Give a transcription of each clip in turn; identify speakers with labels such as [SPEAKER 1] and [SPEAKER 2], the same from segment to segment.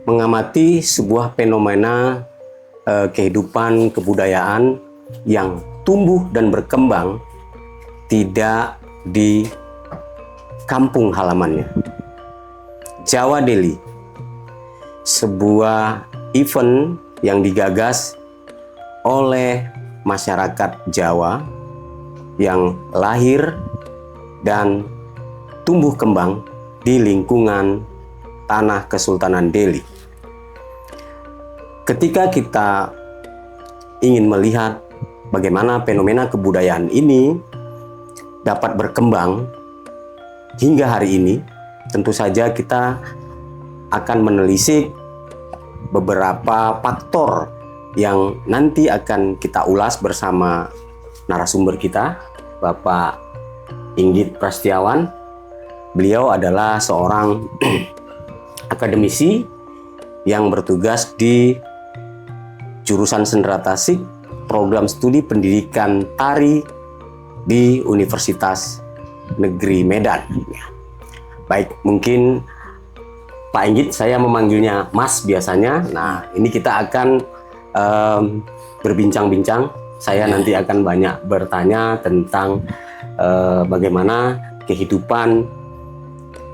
[SPEAKER 1] mengamati sebuah fenomena kehidupan kebudayaan yang tumbuh dan berkembang tidak di kampung halamannya. Jawa Daily, sebuah event yang digagas oleh masyarakat Jawa yang lahir dan tumbuh kembang di lingkungan tanah Kesultanan Delhi. Ketika kita ingin melihat bagaimana fenomena kebudayaan ini dapat berkembang hingga hari ini, tentu saja kita akan menelisik beberapa faktor yang nanti akan kita ulas bersama narasumber kita, Bapak Inggit Prasetyawan. Beliau adalah seorang akademisi yang bertugas di jurusan Sendera Tasik, program studi pendidikan tari di Universitas Negeri Medan. Baik, mungkin Pak Inggit, saya memanggilnya Mas biasanya. Nah, ini kita akan berbincang-bincang. Saya nanti akan banyak bertanya tentang bagaimana kehidupan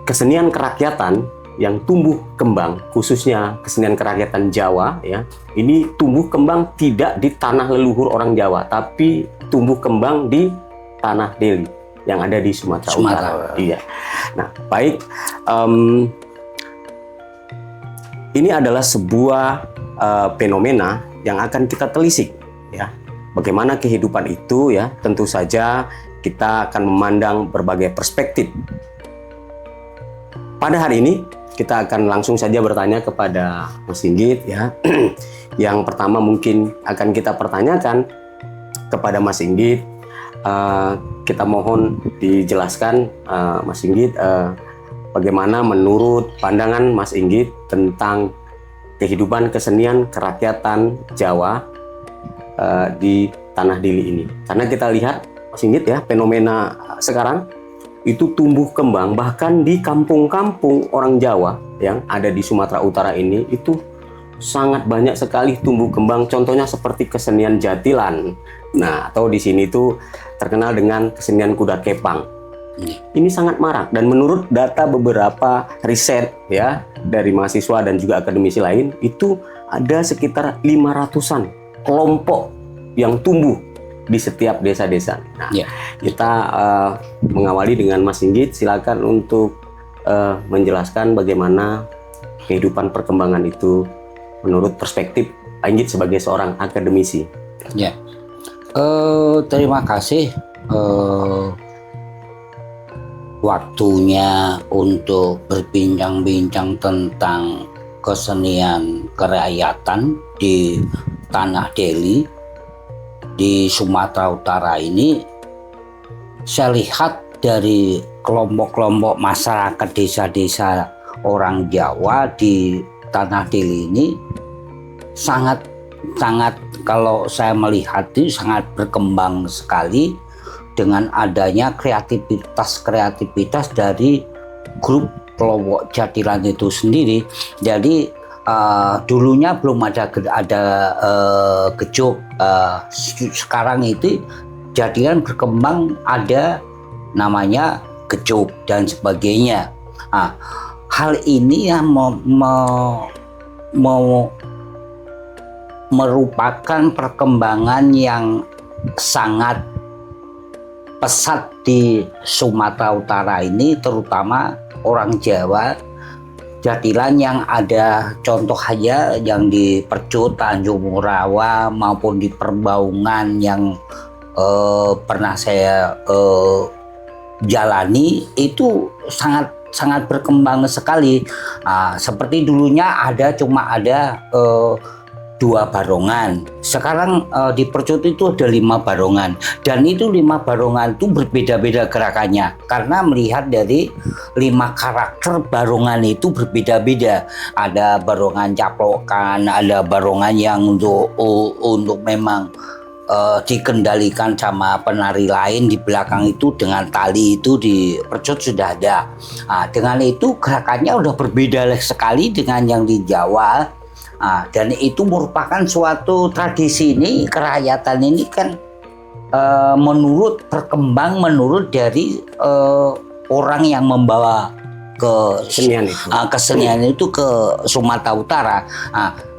[SPEAKER 1] kesenian kerakyatan yang tumbuh kembang, khususnya kesenian kerakyatan Jawa, ya. Ini tumbuh kembang tidak di tanah leluhur orang Jawa, tapi tumbuh kembang di tanah Delhi yang ada di Sumatera Utara. Iya. Nah, baik. Ini adalah sebuah fenomena yang akan kita telisik, ya. Bagaimana kehidupan itu, ya. Tentu saja kita akan memandang berbagai perspektif. Pada hari ini kita akan langsung saja bertanya kepada Mas Inggit, ya. Yang pertama mungkin akan kita pertanyakan kepada Mas Inggit, kita mohon dijelaskan, Mas Inggit, bagaimana menurut pandangan Mas Inggit tentang kehidupan kesenian kerakyatan Jawa di tanah Dili ini. Karena kita lihat, Mas Inggit, ya, fenomena sekarang itu tumbuh kembang bahkan di kampung-kampung orang Jawa yang ada di Sumatera Utara ini, itu sangat banyak sekali tumbuh kembang. Contohnya seperti kesenian jatilan. Nah, atau di sini itu terkenal dengan kesenian kuda kepang. Ini sangat marak, dan menurut data beberapa riset, ya, dari mahasiswa dan juga akademisi lain, itu ada sekitar 500-an kelompok yang tumbuh di setiap desa-desa. Nah, kita mengawali dengan Mas Inggit. Silakan untuk menjelaskan bagaimana kehidupan perkembangan itu menurut perspektif Pak Inggit sebagai seorang akademisi.
[SPEAKER 2] Ya, terima kasih waktunya untuk berbincang-bincang tentang kesenian kerakyatan di tanah Delhi di Sumatera Utara ini. Saya lihat dari kelompok-kelompok masyarakat desa-desa orang Jawa di tanah Delhi ini sangat kalau saya melihat itu sangat berkembang sekali dengan adanya kreativitas dari grup kelompok jatilan itu sendiri. Jadi dulunya belum ada gejok, sekarang itu jatilan berkembang, ada namanya gejok dan sebagainya. Nah, hal ini yang merupakan perkembangan yang sangat pesat di Sumatera Utara ini, terutama orang Jawa. Jatilan yang ada contoh aja yang di Percut, Tanjung Murawa maupun di Perbaungan yang pernah saya jalani, itu sangat berkembang sekali. Seperti dulunya cuma ada 2 barongan. Sekarang di Percut itu ada 5 barongan, dan itu 5 barongan itu berbeda-beda gerakannya karena melihat dari 5 karakter barongan itu berbeda-beda. Ada barongan caplokan, ada barongan yang untuk memang dikendalikan sama penari lain di belakang itu dengan tali itu di percut sudah ada. Dengan itu gerakannya udah berbeda sekali dengan yang di Jawa. Dan itu merupakan suatu tradisi ini, kerakyatan ini kan berkembang menurut dari orang yang membawa kesenian itu ke Sumatera Utara.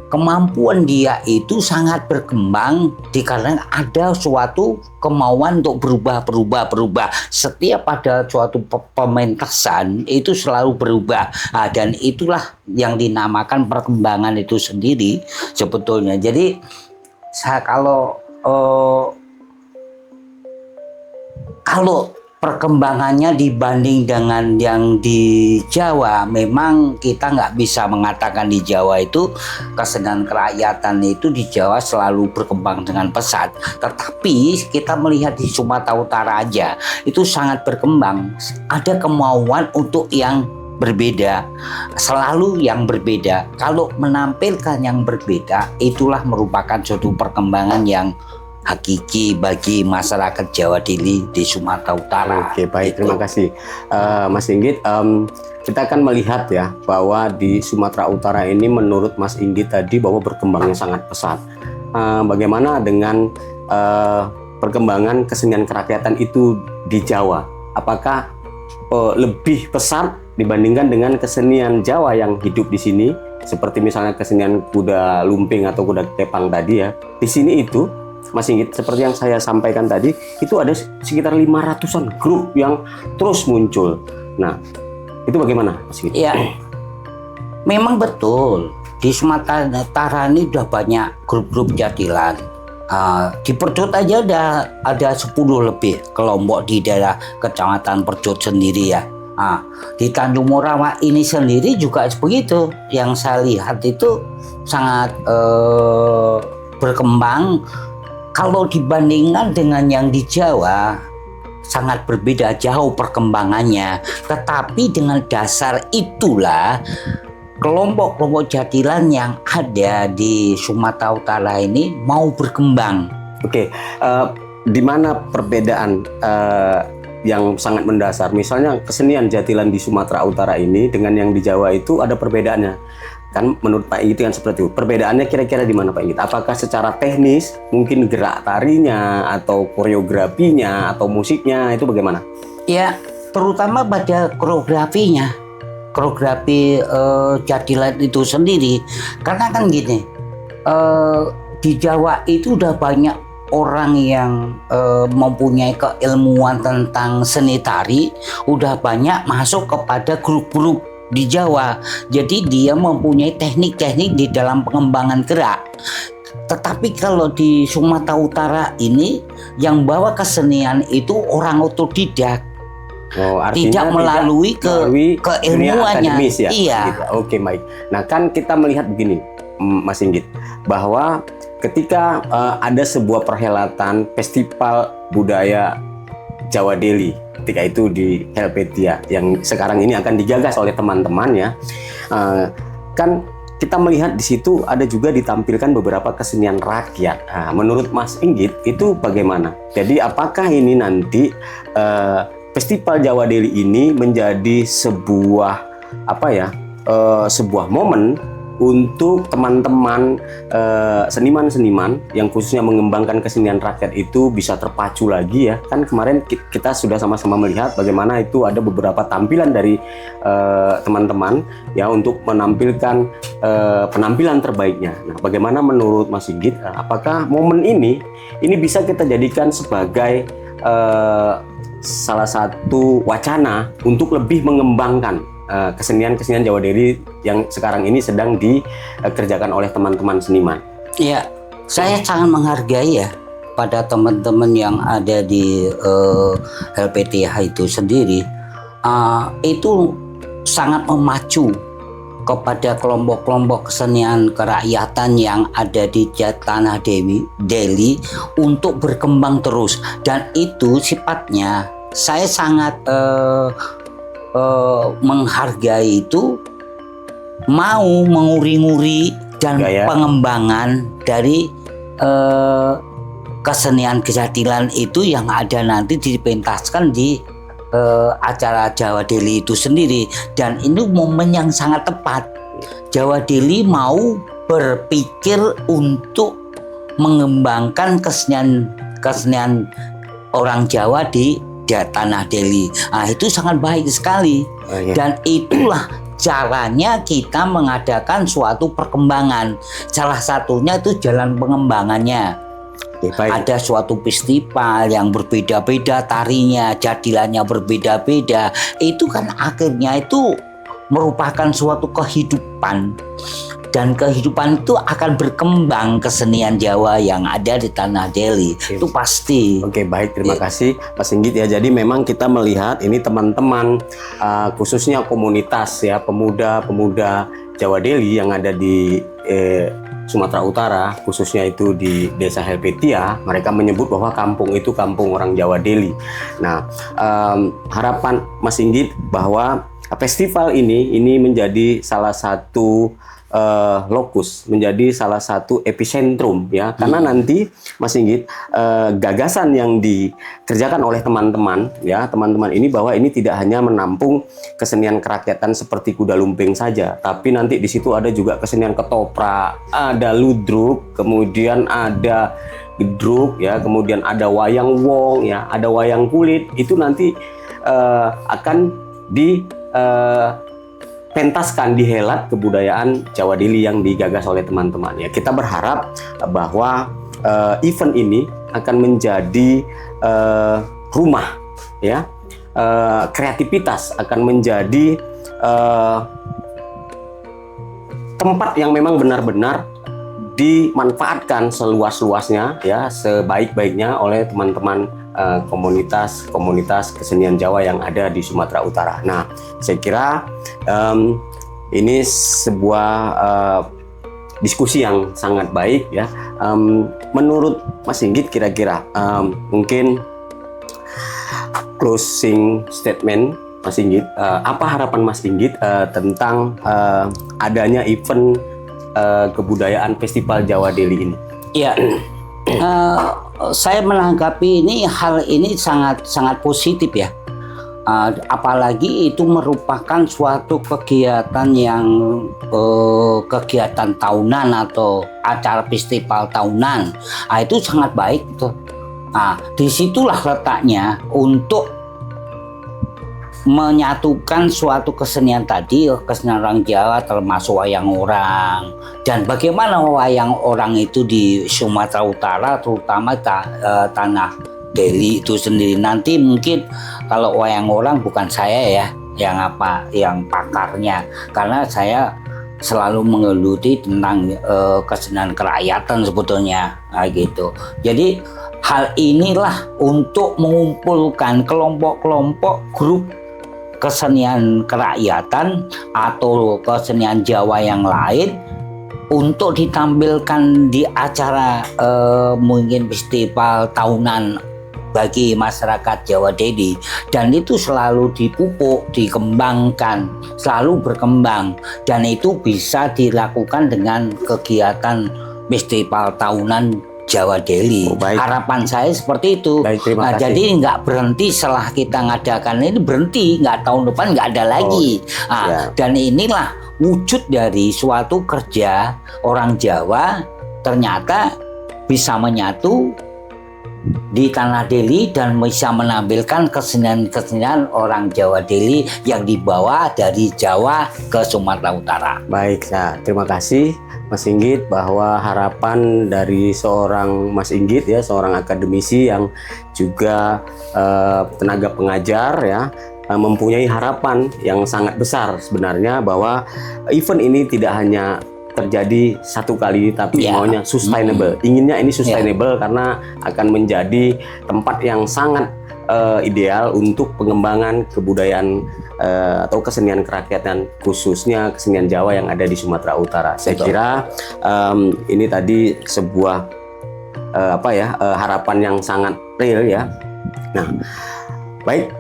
[SPEAKER 2] Kemampuan dia itu sangat berkembang dikarenakan ada suatu kemauan untuk berubah. Setiap ada suatu pementasan itu selalu berubah. Dan itulah yang dinamakan perkembangan itu sendiri sebetulnya. Jadi kalau perkembangannya dibanding dengan yang di Jawa, memang kita nggak bisa mengatakan di Jawa itu kesenian kerakyatan itu di Jawa selalu berkembang dengan pesat. Tetapi kita melihat di Sumatera Utara aja itu sangat berkembang. Ada kemauan untuk yang berbeda, selalu yang berbeda. Kalau menampilkan yang berbeda, itulah merupakan suatu perkembangan yang hakiki bagi masyarakat Jawa Deli di Sumatera Utara.
[SPEAKER 1] Oke, baik, terima kasih Mas Inggit. Kita akan melihat ya bahwa di Sumatera Utara ini menurut Mas Inggit tadi bahwa berkembangnya sangat pesat. Bagaimana dengan perkembangan kesenian kerakyatan itu di Jawa? Apakah lebih pesat dibandingkan dengan kesenian Jawa yang hidup di sini? Seperti misalnya kesenian kuda lumping atau kuda kepang tadi ya. Di sini itu Mas Inggit, seperti yang saya sampaikan tadi, itu ada sekitar 500-an grup yang terus muncul. Nah, itu bagaimana Mas Inggit?
[SPEAKER 2] Ya, memang betul. Di Sumatera Utara ini udah banyak grup-grup jatilan. Di Percut aja ada 10 lebih kelompok di daerah Kecamatan Percut sendiri ya. Di Tanjung Morawa ini sendiri juga begitu. Yang saya lihat itu sangat berkembang. Kalau dibandingkan dengan yang di Jawa, sangat berbeda jauh perkembangannya. Tetapi dengan dasar itulah kelompok-kelompok jatilan yang ada di Sumatera Utara ini mau berkembang.
[SPEAKER 1] Oke, di mana perbedaan yang sangat mendasar? Misalnya kesenian jatilan di Sumatera Utara ini dengan yang di Jawa itu ada perbedaannya. Kan menurut Pak Inggit kan seperti itu. Perbedaannya kira-kira di mana Pak Inggit? Apakah secara teknis, mungkin gerak tarinya, atau koreografinya, atau musiknya, itu bagaimana?
[SPEAKER 2] Ya, terutama pada koreografinya. Koreografi jatilan itu sendiri. Karena kan gini, di Jawa itu udah banyak orang yang mempunyai keilmuan tentang seni tari, udah banyak masuk kepada grup-grup di Jawa. Jadi dia mempunyai teknik-teknik di dalam pengembangan gerak. Tetapi kalau di Sumatera Utara ini yang bawa kesenian itu orang otodidak. Tidak melalui keilmuannya.
[SPEAKER 1] Ya?
[SPEAKER 2] Iya.
[SPEAKER 1] Gitu. Oke, baik. Nah, kan kita melihat begini, Mas Inggit, bahwa ketika ada sebuah perhelatan festival budaya Jawa Deli, ketika itu di Helvetia yang sekarang ini akan digagas oleh teman-teman ya, kan kita melihat di situ ada juga ditampilkan beberapa kesenian rakyat. Menurut Mas Inggit itu bagaimana? Jadi apakah ini nanti Festival Jawa Deli ini menjadi sebuah sebuah momen untuk teman-teman seniman-seniman yang khususnya mengembangkan kesenian rakyat itu bisa terpacu lagi ya. Kan kemarin kita sudah sama-sama melihat bagaimana itu ada beberapa tampilan dari teman-teman ya untuk menampilkan penampilan terbaiknya. Nah, bagaimana menurut Mas Sigit, apakah momen ini bisa kita jadikan sebagai salah satu wacana untuk lebih mengembangkan kesenian-kesenian Jawa Deli yang sekarang ini sedang dikerjakan oleh teman-teman seniman?
[SPEAKER 2] Ya, saya sangat menghargai ya pada teman-teman yang ada di LPTH itu sendiri. Itu sangat memacu kepada kelompok-kelompok kesenian kerakyatan yang ada di Tanah Deli untuk berkembang terus, dan itu sifatnya saya sangat menghargai itu, mau menguri-nguri dan pengembangan dari kesenian kejatilan itu yang ada nanti dipentaskan di acara Jawa Deli itu sendiri. Dan ini momen yang sangat tepat. Jawa Deli mau berpikir untuk mengembangkan kesenian orang Jawa di tanah Deli. Nah, itu sangat baik sekali. Dan itulah caranya kita mengadakan suatu perkembangan. Salah satunya itu jalan pengembangannya. Ada suatu festival yang berbeda-beda tarinya, jadilannya berbeda-beda. Itu kan akhirnya itu merupakan suatu kehidupan. Dan kehidupan itu akan berkembang kesenian Jawa yang ada di tanah Deli. Itu pasti.
[SPEAKER 1] Oke, baik, terima kasih Mas Singgit ya. Jadi memang kita melihat ini teman-teman khususnya komunitas ya pemuda-pemuda Jawa Deli yang ada di Sumatera Utara, khususnya itu di Desa Helvetia, mereka menyebut bahwa kampung itu kampung orang Jawa Deli. Nah, harapan Mas Singgit bahwa festival ini menjadi salah satu lokus, menjadi salah satu epicentrum ya, karena nanti Mas Singgit gagasan yang dikerjakan oleh teman-teman ya, teman-teman ini bahwa ini tidak hanya menampung kesenian kerakyatan seperti kuda lumping saja, tapi nanti di situ ada juga kesenian ketoprak, ada ludruk, kemudian ada gedruk ya, kemudian ada wayang wong ya, ada wayang kulit. Itu nanti akan pentaskan, dihelat kebudayaan Jawa Deli yang digagas oleh teman-teman ya. Kita berharap bahwa event ini akan menjadi rumah ya, kreativitas, akan menjadi tempat yang memang benar-benar dimanfaatkan seluas-luasnya ya, sebaik-baiknya oleh teman-teman komunitas kesenian Jawa yang ada di Sumatera Utara. Nah, saya kira ini sebuah diskusi yang sangat baik ya. Menurut Mas Singgit kira-kira mungkin closing statement Mas Singgit, apa harapan Mas Singgit tentang adanya event kebudayaan Festival Jawa Deli ini?
[SPEAKER 2] Iya. Saya menanggapi hal ini sangat positif ya. Apalagi itu merupakan suatu kegiatan yang kegiatan tahunan atau acara festival tahunan. Itu sangat baik tuh. Disitulah letaknya untuk menyatukan suatu kesenian tadi, kesenian orang Jawa termasuk wayang orang, dan bagaimana wayang orang itu di Sumatera Utara terutama tanah Deli itu sendiri. Nanti mungkin kalau wayang orang bukan saya ya yang pakarnya, karena saya selalu menggeluti tentang kesenian kerakyatan sebetulnya gitu. Jadi hal inilah untuk mengumpulkan kelompok-kelompok grup kesenian kerakyatan atau kesenian Jawa yang lain untuk ditampilkan di acara mungkin festival tahunan bagi masyarakat Jawa Deli, dan itu selalu dipupuk, dikembangkan, selalu berkembang, dan itu bisa dilakukan dengan kegiatan festival tahunan Jawa Deli. Harapan saya seperti itu.
[SPEAKER 1] Baik, terima kasih.
[SPEAKER 2] Jadi nggak berhenti setelah kita ngadakan ini, berhenti, nggak tahun depan nggak ada lagi. Dan inilah wujud dari suatu kerja orang Jawa ternyata bisa menyatu di tanah Deli dan bisa menampilkan kesenian-kesenian orang Jawa Deli yang dibawa dari Jawa ke Sumatera Utara.
[SPEAKER 1] Baik, terima kasih Mas Singgit, bahwa harapan dari seorang Mas Singgit ya, seorang akademisi yang juga tenaga pengajar ya, mempunyai harapan yang sangat besar sebenarnya bahwa event ini tidak hanya terjadi satu kali, tapi maunya sustainable. Inginnya ini sustainable karena akan menjadi tempat yang sangat ideal untuk pengembangan kebudayaan atau kesenian kerakyatan, khususnya kesenian Jawa yang ada di Sumatera Utara. Saya kira ini tadi sebuah harapan yang sangat real ya. Nah, baik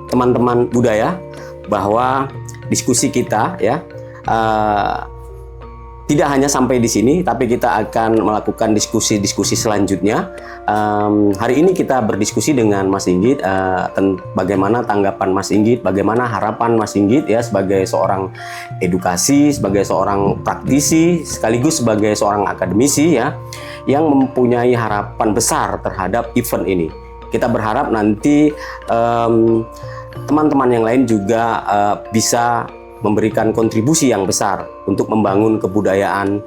[SPEAKER 1] teman-teman budaya, bahwa diskusi kita ya Tidak hanya sampai di sini, tapi kita akan melakukan diskusi-diskusi selanjutnya. Hari ini kita berdiskusi dengan Mas Inggit, bagaimana tanggapan Mas Inggit, bagaimana harapan Mas Inggit ya sebagai seorang edukasi, sebagai seorang praktisi, sekaligus sebagai seorang akademisi ya, yang mempunyai harapan besar terhadap event ini. Kita berharap nanti teman-teman yang lain juga bisa memberikan kontribusi yang besar untuk membangun kebudayaan,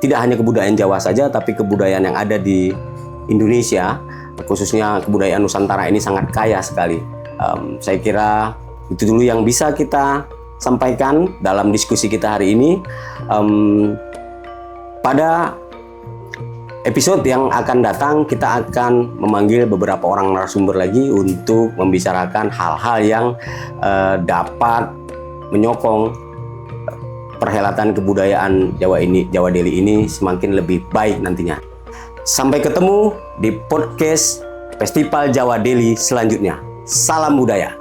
[SPEAKER 1] tidak hanya kebudayaan Jawa saja, tapi kebudayaan yang ada di Indonesia, khususnya kebudayaan Nusantara ini sangat kaya sekali. Saya kira itu dulu yang bisa kita sampaikan dalam diskusi kita hari ini. Pada episode yang akan datang, kita akan memanggil beberapa orang narasumber lagi untuk membicarakan hal-hal yang dapat menyokong perhelatan kebudayaan Jawa Deli ini semakin lebih baik nantinya. Sampai ketemu di podcast Festival Jawa Deli selanjutnya. Salam budaya.